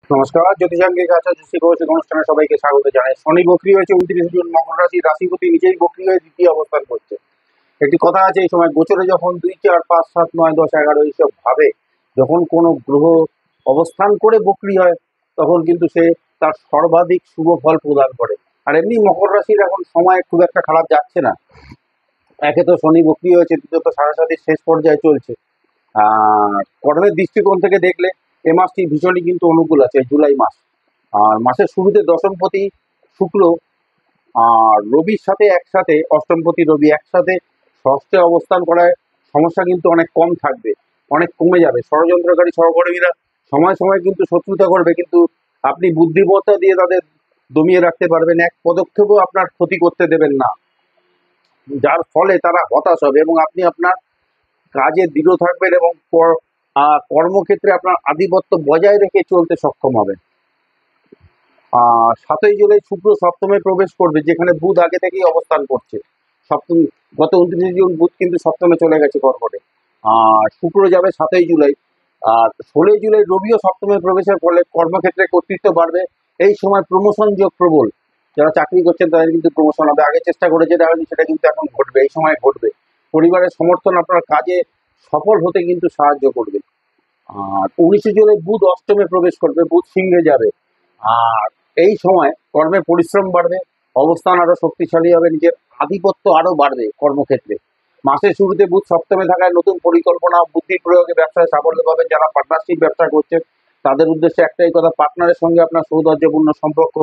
নমস্কার, জ্যোতিষাঙ্গিক আচার্য জ্যোতিষী কৌশিক অনুষ্ঠানে সবাইকে স্বাগত জানাই। শনি বক্রি হয়েছে 29 জুন, মকর রাশি রাশিপতি নিজেই বক্রি হয়ে দ্বিতীয় অবস্থান করছে। একটি কথা আছে, এই সময় গোচরে যখন 2, 4, 5, 7, 9, 10, 11 এইসব ভাবে যখন কোনো গ্রহ অবস্থান করে বক্রি হয়, তখন কিন্তু সে তার সর্বাধিক শুভ ফল প্রদান করে। আর এমনি মকর রাশির এখন সময় খুব একটা খারাপ যাচ্ছে না। একে তো শনি বক্রি হয়েছে, দ্বিতীয়ত সাড়ে শেষ পর্যায়ে চলছে। আর কর্মের দৃষ্টিকোণ থেকে দেখলে এ মাসটি ভীষণই কিন্তু অনুকূল আছে, জুলাই মাস। আর মাসের শুরুতে দশমপতি শুক্র আর রবির সাথে একসাথে, অষ্টমপতি রবি একসাথে ষষ্ঠে অবস্থান করায় সমস্যা কিন্তু অনেক কম থাকবে, অনেক কমে যাবে। ষড়যন্ত্রকারী সহকর্মীরা সময় সময় কিন্তু শত্রুতা করবে, কিন্তু আপনি বুদ্ধিমত্তা দিয়ে তাদের দমিয়ে রাখতে পারবেন, এক পদক্ষেপও আপনার ক্ষতি করতে দেবেন না, যার ফলে তারা হতাশ হবে এবং আপনি আপনার কাজে দৃঢ় থাকবেন এবং কর্মক্ষেত্রে আপনার আধিপত্য বজায় রেখে চলতে সক্ষম হবেন। 7ই জুলাই শুক্র সপ্তমে প্রবেশ করবে, যেখানে বুধ আগে থেকেই অবস্থান করছে। সপ্তম গত 29 জুন বুধ কিন্তু সপ্তমে চলে গেছে কর্কটে। আর শুক্র যাবে 7ই জুলাই। আর 16ই জুলাই রবিও সপ্তমে প্রবেশের ফলে কর্মক্ষেত্রে কর্তৃত্ব বাড়বে। এই সময় প্রমোশন যোগ প্রবল, যারা চাকরি করছেন তাদের কিন্তু প্রমোশন হবে। আগে চেষ্টা করে যেটা হয়নি সেটা কিন্তু এখন ঘটবে, এই সময় ঘটবে। পরিবারের সমর্থন আপনার কাজে সফল হতে কিন্তু সাহায্য করবে। আর 19 জুলাই বুধ অষ্টমে প্রবেশ করবে, বুধ সিংহে যাবে। আর এই সময় কর্মের পরিশ্রম বাড়বে, অবস্থান আরো শক্তিশালী হবে, নিজের আধিপত্য আরো বাড়বে কর্মক্ষেত্রে। মাসের শুরুতে বুধ সপ্তমে থাকায় নতুন পরিকল্পনা, বুদ্ধি প্রয়োগে ব্যবসায় সাফল্য পাবেন। যারা পার্টনারশিপ ব্যবসা করছেন তাদের উদ্দেশ্যে একটাই কথা, পার্টনারের সঙ্গে আপনার সৌহার্দ্যপূর্ণ সম্পর্ক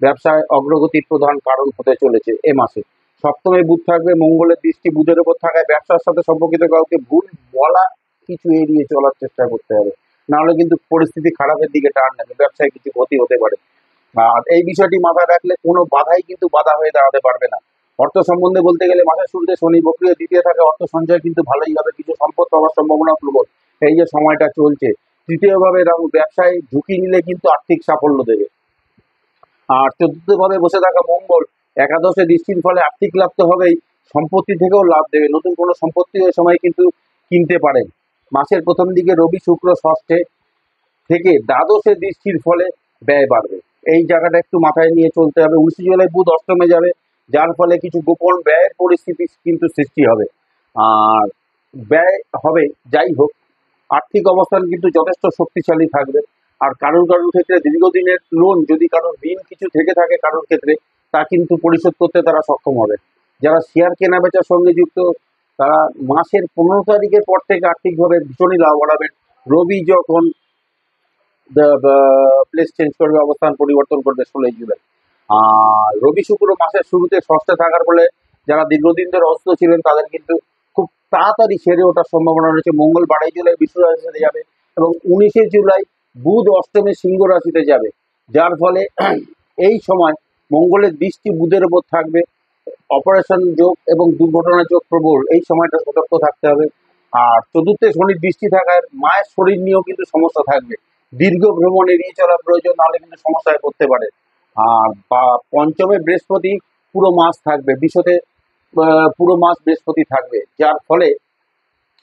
ব্যবসায় অগ্রগতির প্রধান কারণ হতে চলেছে এ মাসে। সপ্তমে বুধ থাকবে, মঙ্গলের দৃষ্টি বুধের উপর থাকায় ব্যবসার সাথে সম্পর্কিত কাউকে ভুল বলা কিছু এড়িয়ে চলার চেষ্টা করতে হবে, নাহলে কিন্তু পরিস্থিতি খারাপের দিকে টার্ন নেবে, ব্যবসায় কিছু ক্ষতি হতে পারে। আর এই বিষয়টি মাথায় রাখলে কোনো বাধাই কিন্তু বাধা হয়ে দাঁড়াতে পারবে না। অর্থ সম্বন্ধে বলতে গেলে মাসের শুরুতে শনি বক্রি দ্বিতীয় থাকে, অর্থ সঞ্চয় কিন্তু ভালোই হবে, কিছু সম্পদ পাওয়ার সম্ভাবনা প্রবল। এই যে সময়টা চলছে, তৃতীয়ভাবে রাহু, ব্যবসায় ঝুঁকি নিলে কিন্তু আর্থিক সাফল্য দেবে। আর চতুর্থভাবে বসে থাকা মঙ্গল একাদশে দৃষ্টির ফলে আর্থিক লাভ তো হবেই, সম্পত্তি থেকেও লাভ দেবে। নতুন কোনো সম্পত্তি ওই সময় কিন্তু কিনতে পারেন। মাসের প্রথম দিকে রবি শুক্র ষষ্ঠে থেকে দ্বাদশে দৃষ্টির ফলে ব্যয় বাড়বে, এই জায়গাটা একটু মাথায় নিয়ে চলতে হবে। 19 জুলাই বুধ অষ্টমে যাবে, যার ফলে কিছু গোপন ব্যয়ের পরিস্থিতি কিন্তু সৃষ্টি হবে। আর ব্যয় হবে, যাই হোক আর্থিক অবস্থান কিন্তু যথেষ্ট শক্তিশালী থাকবে। আর কারোর ক্ষেত্রে দীর্ঘদিনের লোন, যদি কারোর ঋণ কিছু থেকে থাকে কারোর ক্ষেত্রে, তা কিন্তু পরিশোধ করতে তারা সক্ষম হবে। যারা শেয়ার কেনা বেচার সঙ্গে যুক্ত, তারা মাসের 15 তারিখের পর থেকে আর্থিকভাবে ভীষণই লাভ বাড়াবেন। রবি যখন প্লেস চেঞ্জ করবে, অবস্থান পরিবর্তন করবে 16 জুলাই। আর রবি শুক্র মাসের শুরুতে ষষ্ঠে থাকার ফলে যারা দীর্ঘদিন ধরে অসুস্থ ছিলেন তাদের কিন্তু খুব তাড়াতাড়ি সেরে ওঠার সম্ভাবনা রয়েছে। মঙ্গল 12 জুলাই বিশ্ব রাশিতে যাবে এবং 19 জুলাই বুধ অষ্টমে সিংহ রাশিতে যাবে, যার ফলে এই সময় মঙ্গলের দৃষ্টি বুধের ওপর থাকবে। অপারেশন যোগ এবং দুর্ঘটনা যোগ প্রবল, এই সময়টা সতর্ক থাকতে হবে। আর চতুর্থে শনির দৃষ্টি থাকায় মায়ের শরীর নিয়েও কিন্তু সমস্যা থাকবে, দীর্ঘ ভ্রমণ এড়িয়ে চলা প্রয়োজন, নাহলে কিন্তু সমস্যায় পড়তে পারে। আর পঞ্চমে বৃহস্পতি পুরো মাস থাকবে, বিশতে পুরো মাস বৃহস্পতি থাকবে, যার ফলে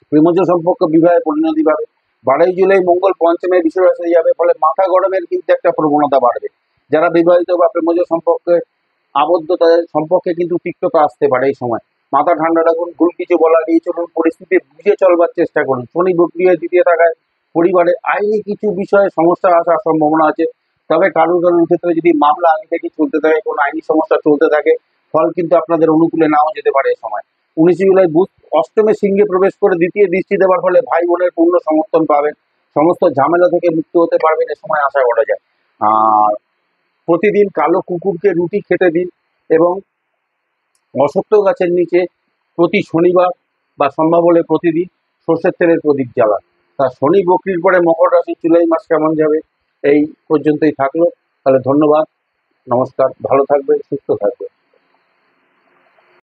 প্রেমজ সম্পর্ক বিবাহে পরিণতি পাবে। 12 জুলাই মঙ্গল পঞ্চমে বিশ্ব রাশিতে যাবে, ফলে মাথা গরমের কিন্তু একটা প্রবণতা বাড়বে। যারা বিবাহিত বা প্রেমজ সম্পর্কে আবদ্ধ তাদের সম্পর্কে কিন্তু তিক্ততা আসতে পারে। এই সময় মাথা ঠান্ডা রাখুন, ভুল কিছু বলা এড়িয়ে চলুন, পরিস্থিতি বুঝে চলবার চেষ্টা করুন। শনি বক্রিয় দ্বিতীয় থাকায় পরিবারে আইনি কিছু বিষয়ে সমস্যা আসার সম্ভাবনা আছে। তবে কারোর ক্ষেত্রে যদি মামলা আগে থেকে চলতে থাকে, কোনো আইনি সমস্যা চলতে থাকে, ফল কিন্তু আপনাদের অনুকূলে নাও যেতে পারে। এই সময় 19 জুলাই বুধ অষ্টমে সিংহে প্রবেশ করে দ্বিতীয় দৃষ্টি দেওয়ার ফলে ভাই বোনের পূর্ণ সমর্থন পাবেন, সমস্ত ঝামেলা থেকে মুক্ত হতে পারবেন, এ সময় আশা করা যায়। আর প্রতিদিন কালো কুকুরকে রুটি খেতে দিন এবং অশ্বত্থ গাছের নিচে প্রতি শনিবার বা সম্ভব হলে প্রতিদিন সর্ষের তেলের প্রদীপ জ্বালান। তা শনি বক্রির পরে মকর রাশি জুলাই মাস কেমন যাবে এই পর্যন্তই থাকলো। তাহলে ধন্যবাদ, নমস্কার, ভালো থাকবে, সুস্থ থাকবে।